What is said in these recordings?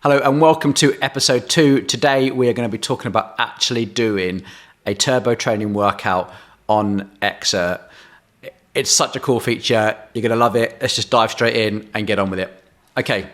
Hello and welcome to episode 2. Today we are going to be talking about actually doing a turbo training workout on XERT. It's such a cool feature. You're going to love it. Let's just dive straight in and get on with it. Okay,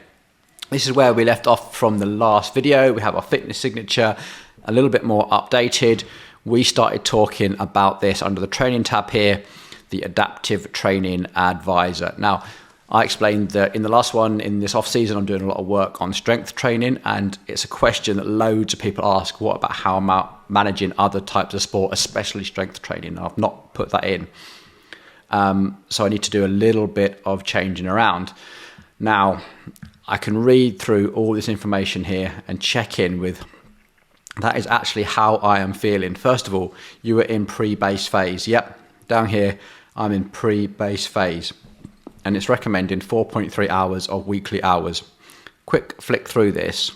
this is where we left off from the last video. We have our fitness signature a little bit more updated. We started talking about this under the training tab here, the adaptive training advisor. Now, I explained that in the last one, in this off season, I'm doing a lot of work on strength training, and it's a question that loads of people ask, what about how I'm managing other types of sport, especially strength training? I've not put that in. So I need to do a little bit of changing around. Now, I can read through all this information here and check in with, that is actually how I am feeling. First of all, you are in pre-base phase. Yep, down here, I'm in pre-base phase. And it's recommending 4.3 hours of weekly hours. Quick flick through this,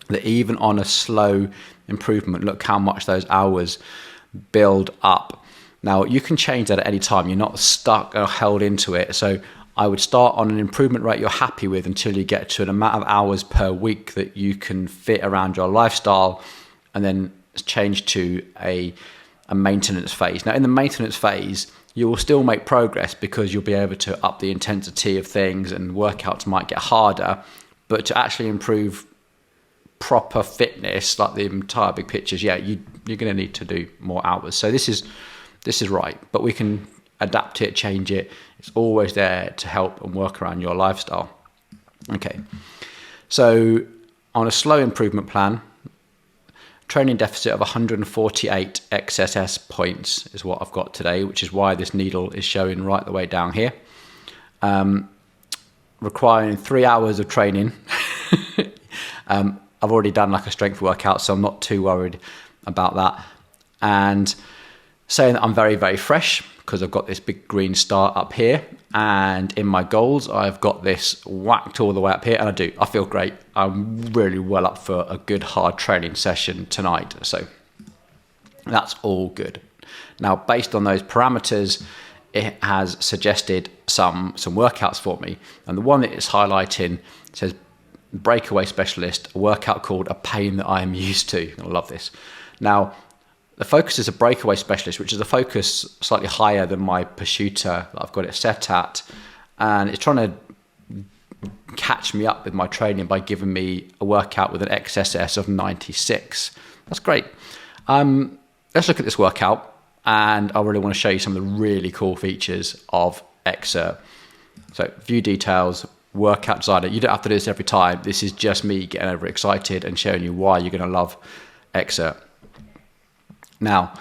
that even on a slow improvement, look how much those hours build up. Now, you can change that at any time. You're not stuck or held into it. So I would start on an improvement rate you're happy with until you get to an amount of hours per week that you can fit around your lifestyle, and then change to a maintenance phase. Now, in the maintenance phase, you will still make progress because you'll be able to up the intensity of things and workouts might get harder, but to actually improve proper fitness, like the entire big pictures, yeah, you're going to need to do more hours. So this is right, but we can adapt it, change it. It's always there to help and work around your lifestyle. Okay, so on a slow improvement plan, training deficit of 148 XSS points is what I've got today, which is why this needle is showing right the way down here. Requiring 3 hours of training. I've already done like a strength workout, so I'm not too worried about that. And saying that I'm very, very fresh because I've got this big green star up here. And in my goals, I've got this whacked all the way up here, and I feel great. I'm really well up for a good hard training session tonight. So that's all good. Now, based on those parameters, it has suggested some workouts for me. And the one that it's highlighting says breakaway specialist, a workout called A Pain That I Am Used To. I love this. Now, the focus is a breakaway specialist, which is a focus slightly higher than my pursuiter that I've got it set at. And it's trying to catch me up with my training by giving me a workout with an XSS of 96. That's great. Let's look at this workout. And I really want to show you some of the really cool features of XERT. So view details, workout designer. You don't have to do this every time. This is just me getting overexcited and showing you why you're going to love XERT. Now,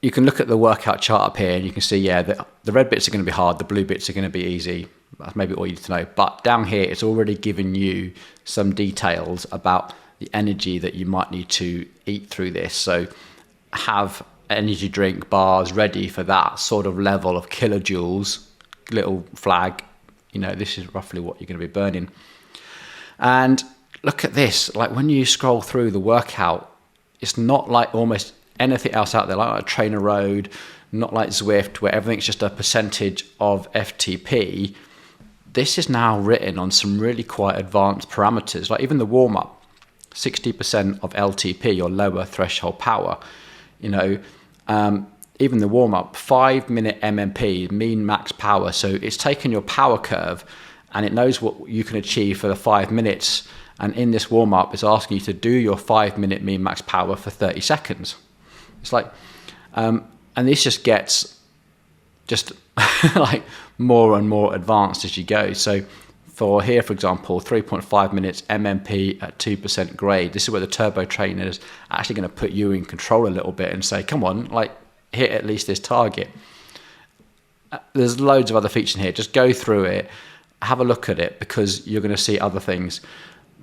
you can look at the workout chart up here and you can see, yeah, the red bits are going to be hard, the blue bits are going to be easy. That's maybe all you need to know. But down here, it's already given you some details about the energy that you might need to eat through this. So have energy drink bars ready for that sort of level of kilojoules, little flag. You know, this is roughly what you're going to be burning. And look at this, like when you scroll through the workout, it's not like almost anything else out there, like Trainer Road, not like Zwift, where everything's just a percentage of FTP. This is now written on some really quite advanced parameters, like even the warm-up, 60% of LTP, or lower threshold power. You know, even the warm-up, 5-minute MMP, mean max power. So it's taken your power curve and it knows what you can achieve for the 5 minutes. And in this warm-up, it's asking you to do your 5-minute mean max power for 30 seconds. It's like, and this just gets like more and more advanced as you go. So for here, for example, 3.5 minutes MMP at 2% grade. This is where the turbo trainer is actually going to put you in control a little bit and say, come on, like hit at least this target. There's loads of other features in here. Just go through it, have a look at it, because you're going to see other things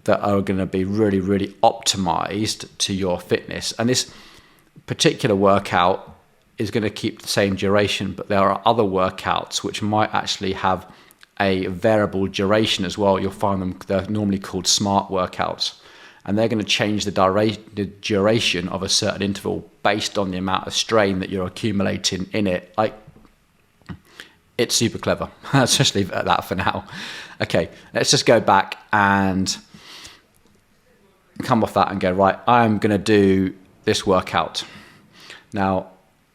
that are going to be really, really optimized to your fitness. And this particular workout is going to keep the same duration, but there are other workouts which might actually have a variable duration as well. You'll find them, they're normally called smart workouts, and they're going to change the duration of a certain interval based on the amount of strain that you're accumulating in it. Like, it's super clever. Let's just leave it at that for now. Okay, let's just go back and come off that and go, right, I'm going to do this workout. Now,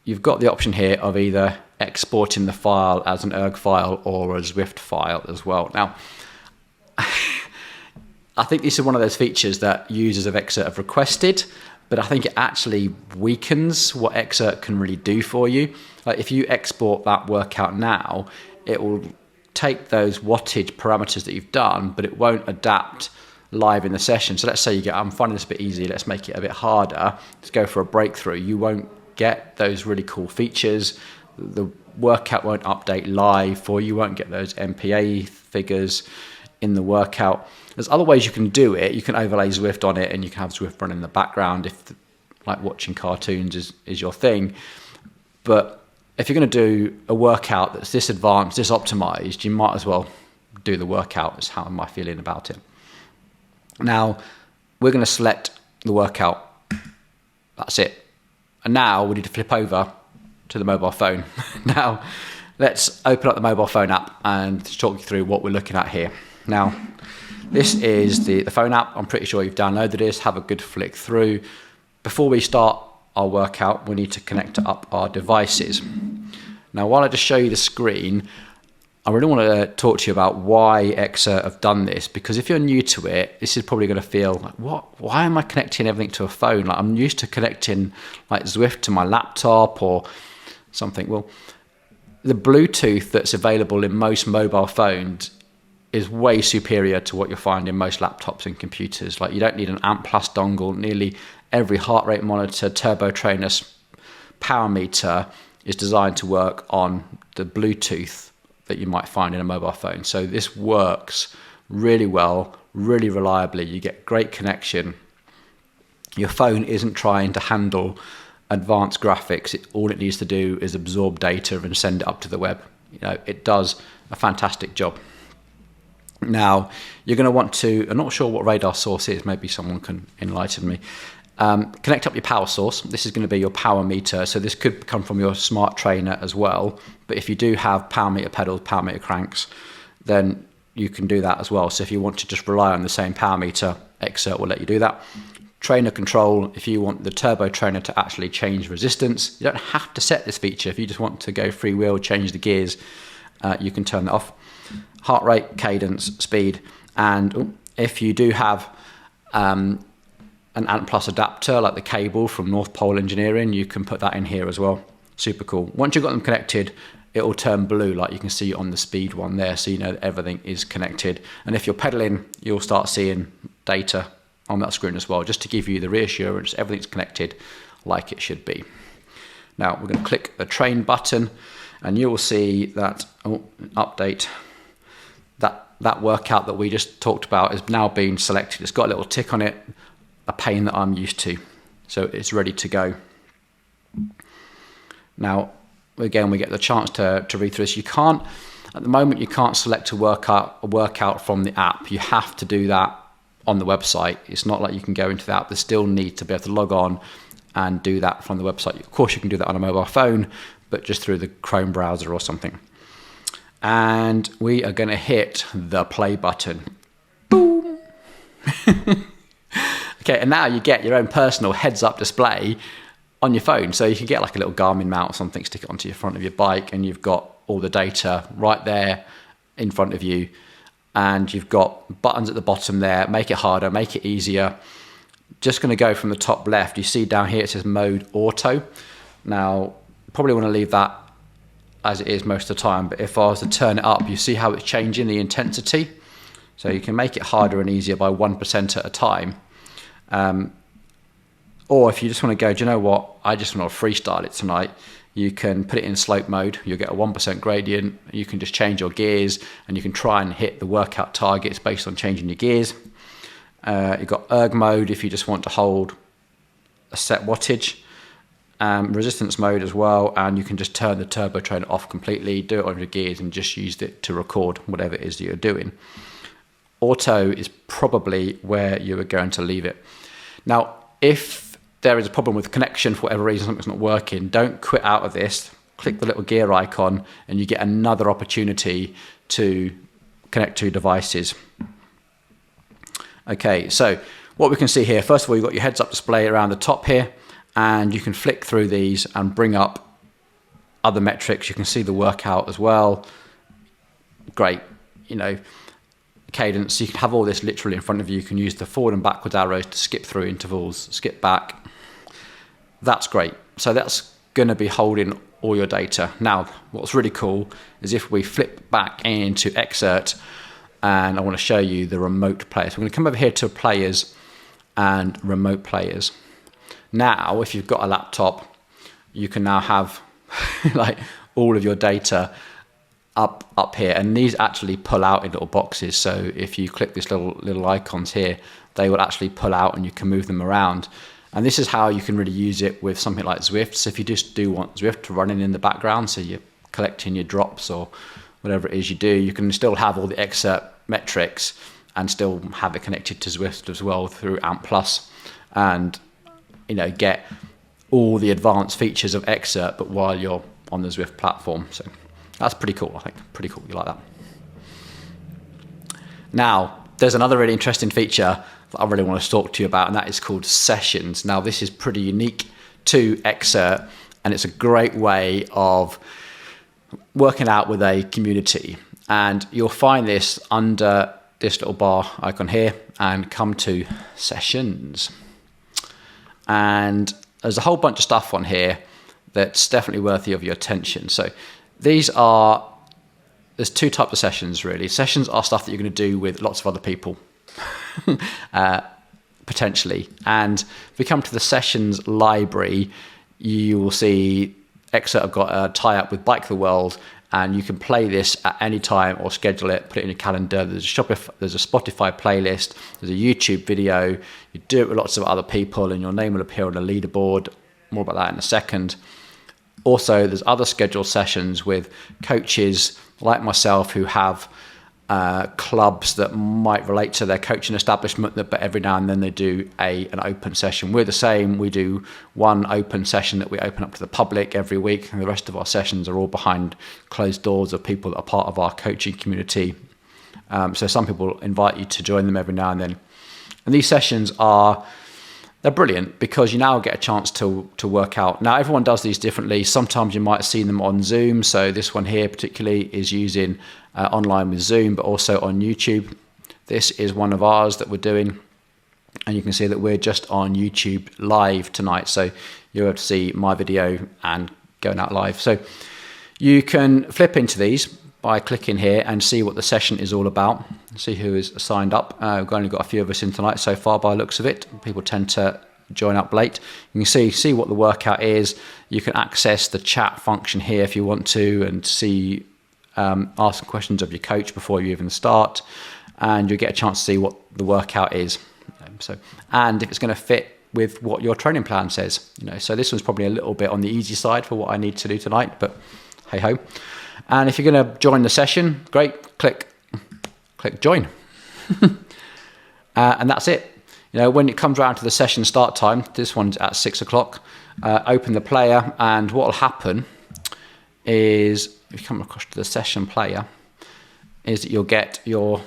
you've got the option here of either exporting the file as an ERG file or a Zwift file as well. Now, I think this is one of those features that users of XERT have requested, but I think it actually weakens what XERT can really do for you. Like if you export that workout now, it will take those wattage parameters that you've done, but it won't adapt live in the session. So let's say you get, I'm finding this a bit easy, let's make it a bit harder, let's go for a breakthrough. You won't get those really cool features. The workout won't update live for you, won't get those MPA figures in the workout. There's other ways you can do it. You can overlay Zwift on it and you can have Zwift run in the background if like watching cartoons is your thing. But if you're going to do a workout that's this advanced, this optimized, you might as well do the workout, is how am I feeling about it. Now, we're going to select the workout. That's it. And now we need to flip over to the mobile phone. Now, let's open up the mobile phone app and talk you through what we're looking at here. Now, this is the phone app. I'm pretty sure you've downloaded this. Have a good flick through. Before we start our workout, we need to connect up our devices. Now, while I just show you the screen, I really want to talk to you about why XERT have done this, because if you're new to it, this is probably going to feel like, what? Why am I connecting everything to a phone? Like I'm used to connecting like Zwift to my laptop or something. Well, the Bluetooth that's available in most mobile phones is way superior to what you'll find in most laptops and computers. Like you don't need an amp plus dongle. Nearly every heart rate monitor, turbo trainer, power meter is designed to work on the Bluetooth that you might find in a mobile phone. So this works really well, really reliably. You get great connection. Your phone isn't trying to handle advanced graphics. All it needs to do is absorb data and send it up to the web. You know, it does a fantastic job. Now, you're going to want to, I'm not sure what radar source is, maybe someone can enlighten me. Connect up your power source. This is going to be your power meter. So this could come from your smart trainer as well. But if you do have power meter pedals, power meter cranks, then you can do that as well. So if you want to just rely on the same power meter, XERT will let you do that. Trainer control, if you want the turbo trainer to actually change resistance, you don't have to set this feature. If you just want to go freewheel, change the gears, you can turn that off. Heart rate, cadence, speed, and if you do have an ANT Plus adapter like the cable from North Pole Engineering, you can put that in here as well. Super cool. Once you've got them connected, it will turn blue like you can see on the speed one there, so you know that everything is connected. And if you're pedaling, you'll start seeing data on that screen as well, just to give you the reassurance everything's connected like it should be. Now we're going to click the train button and you will see that update. That workout that we just talked about is now being selected. It's got a little tick on it, a pain that I'm used to. So it's ready to go. Now, again, we get the chance to read through this. You can't, at the moment, you can't select a workout from the app. You have to do that on the website. It's not like you can go into the app. They still need to be able to log on and do that from the website. Of course, you can do that on a mobile phone, but just through the Chrome browser or something. And we are going to hit the play button. Boom! Okay, and now you get your own personal heads-up display on your phone. So you can get like a little Garmin mount or something, stick it onto your front of your bike, and you've got all the data right there in front of you. And you've got buttons at the bottom there. Make it harder, make it easier. Just going to go from the top left. You see down here it says Mode Auto. Now, probably want to leave that as it is most of the time, but if I was to turn it up, you see how it's changing the intensity. So you can make it harder and easier by 1% at a time. Or if you just want to go, do you know what, I just want to freestyle it tonight, you can put it in slope mode. You'll get a 1% gradient. You can just change your gears and you can try and hit the workout targets based on changing your gears. You've got erg mode if you just want to hold a set wattage. Resistance mode as well, and you can just turn the turbo trainer off completely, do it on your gears and just use it to record whatever it is that you're doing. Auto is probably where you are going to leave it. Now, if there is a problem with connection for whatever reason, something's not working, don't quit out of this. Click the little gear icon and you get another opportunity to connect to devices. Okay, so what we can see here, first of all, you've got your heads up display around the top here, and you can flick through these and bring up other metrics. You can see the workout as well. Great, cadence. You can have all this literally in front of you. You can use the forward and backwards arrows to skip through intervals, skip back. That's great. So that's going to be holding all your data. Now, what's really cool is if we flip back into XERT, and I want to show you the remote players. We're going to come over here to players and remote players. Now, if you've got a laptop, you can now have like all of your data up here, and these actually pull out in little boxes. So if you click these little icons here, they will actually pull out and you can move them around. And this is how you can really use it with something like Zwift. So if you just do want Zwift to run in the background, so you're collecting your drops or whatever it is you do, you can still have all the XERT metrics and still have it connected to Zwift as well through AMP Plus, and get all the advanced features of XERT, but while you're on the Zwift platform. So that's pretty cool, I think. Pretty cool, you like that. Now, there's another really interesting feature that I really want to talk to you about, and that is called sessions. Now, this is pretty unique to XERT, and it's a great way of working out with a community. And you'll find this under this little bar icon here, and come to sessions. And there's a whole bunch of stuff on here that's definitely worthy of your attention. So there's two types of sessions really. Sessions are stuff that you're going to do with lots of other people, potentially. And if we come to the sessions library, you will see XERT have got a tie-up with Bike the World, and you can play this at any time or schedule it, put it in your calendar. There's a Spotify playlist, there's a YouTube video. You do it with lots of other people and your name will appear on a leaderboard. More about that in a second. Also, there's other scheduled sessions with coaches like myself who have clubs that might relate to their coaching establishment, but every now and then they do an open session. We're the same. We do one open session that we open up to the public every week, and the rest of our sessions are all behind closed doors of people that are part of our coaching community. So some people invite you to join them every now and then. And these sessions they're brilliant because you now get a chance to work out. Now, everyone does these differently. Sometimes you might see them on Zoom. So this one here particularly is using online with Zoom, but also on YouTube. This is one of ours that we're doing. And you can see that we're just on YouTube live tonight. So you'll have to see my video and going out live. So you can flip into these by clicking here and see what the session is all about. See who is signed up. We've only got a few of us in tonight so far by the looks of it. People tend to join up late. You can see what the workout is. You can access the chat function here if you want to, and see ask questions of your coach before you even start, and you'll get a chance to see what the workout is. And if it's going to fit with what your training plan says. So this one's probably a little bit on the easy side for what I need to do tonight, but hey ho. And if you're going to join the session, great, click join. And that's it. When it comes around to the session start time, this one's at 6 o'clock, open the player, and what will happen is, if you come across to the session player, is that you'll get your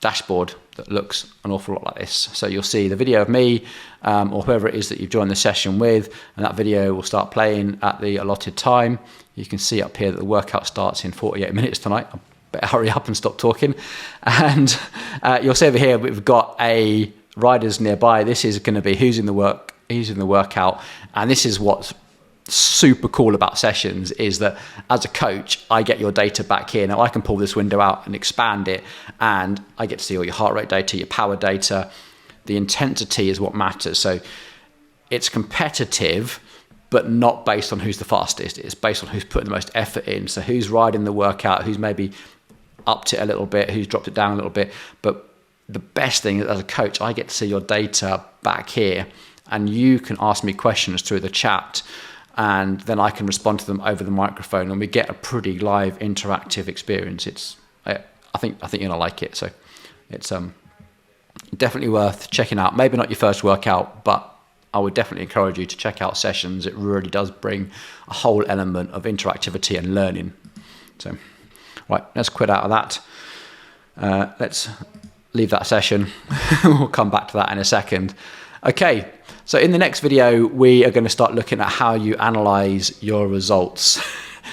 dashboard that looks an awful lot like this. So you'll see the video of me or whoever it is that you've joined the session with, and that video will start playing at the allotted time. You can see up here that the workout starts in 48 minutes tonight. I better hurry up and stop talking. And you'll see over here we've got a riders nearby. This is going to be who's in the workout, and this is what's super cool about sessions, is that as a coach I get your data back here. Now I can pull this window out and expand it, and I get to see all your heart rate data, your power data. The intensity is what matters. So it's competitive, but not based on who's the fastest. It's based on who's putting the most effort in. So who's riding the workout, who's maybe upped it a little bit, who's dropped it down a little bit. But the best thing is, as a coach, I get to see your data back here, and you can ask me questions through the chat, and then I can respond to them over the microphone, and we get a pretty live interactive experience. I think you're gonna like it. So it's definitely worth checking out. Maybe not your first workout, but I would definitely encourage you to check out sessions. It really does bring a whole element of interactivity and learning. So right, let's quit out of that. Let's leave that session. We'll come back to that in a second. Okay, so in the next video, we are going to start looking at how you analyze your results.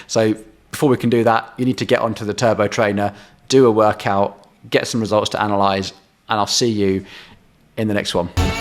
So before we can do that, you need to get onto the Turbo Trainer, do a workout, get some results to analyze, and I'll see you in the next one.